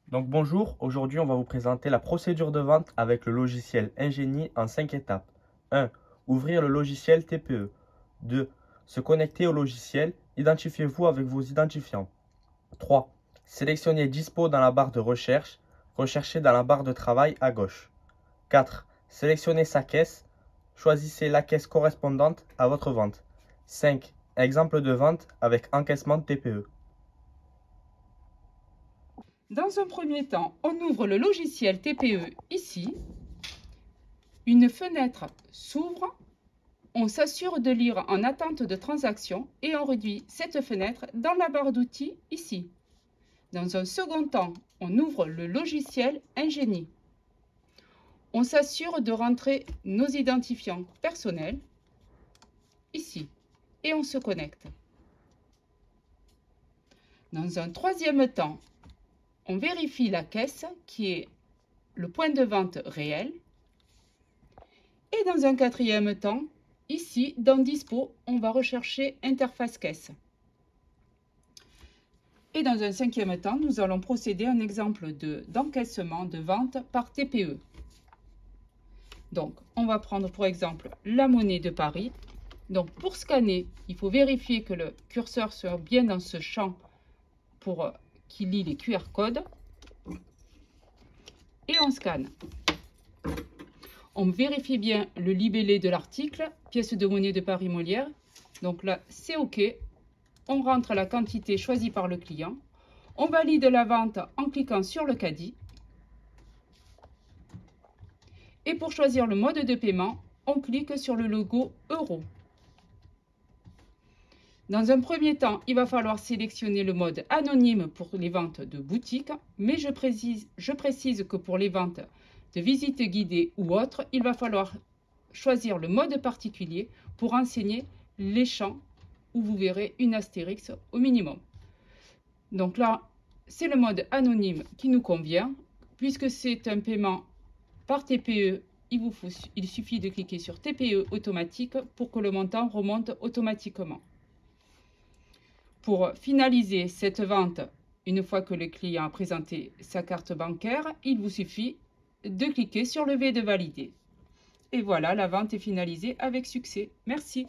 Donc bonjour, aujourd'hui on va vous présenter la procédure de vente avec le logiciel Ingenie en 5 étapes. 1. Ouvrir le logiciel TPE. 2. Se connecter au logiciel, identifiez-vous avec vos identifiants. 3. Sélectionnez Dispo dans la barre de recherche, recherchez dans la barre de travail à gauche. 4. Sélectionnez sa caisse, choisissez la caisse correspondante à votre vente. 5. Exemple de vente avec encaissement de TPE. Dans un premier temps, on ouvre le logiciel TPE ici. Une fenêtre s'ouvre. On s'assure de lire en attente de transaction et on réduit cette fenêtre dans la barre d'outils ici. Dans un second temps, on ouvre le logiciel Ingenie. On s'assure de rentrer nos identifiants personnels ici et on se connecte. Dans un troisième temps, on vérifie la caisse qui est le point de vente réel. Et dans un quatrième temps, ici, dans Dispo, on va rechercher Interface caisse. Et dans un cinquième temps, nous allons procéder à un exemple d'encaissement de vente par TPE. Donc, on va prendre pour exemple la monnaie de Paris. Donc, pour scanner, il faut vérifier que le curseur soit bien dans ce champ pour qu'il lit les QR codes. Et on scanne. On vérifie bien le libellé de l'article, pièce de monnaie de Paris Molière. Donc là, c'est OK. On rentre la quantité choisie par le client. On valide la vente en cliquant sur le caddie. Et pour choisir le mode de paiement, on clique sur le logo euro. Dans un premier temps, il va falloir sélectionner le mode anonyme pour les ventes de boutique, mais je précise que pour les ventes de visite guidée ou autres, il va falloir choisir le mode particulier pour enseigner les champs où vous verrez une astérix au minimum. Donc là, c'est le mode anonyme qui nous convient. Puisque c'est un paiement par TPE, il suffit de cliquer sur TPE automatique pour que le montant remonte automatiquement. Pour finaliser cette vente, une fois que le client a présenté sa carte bancaire, il vous suffit de cliquer sur le V de valider. Et voilà, la vente est finalisée avec succès. Merci.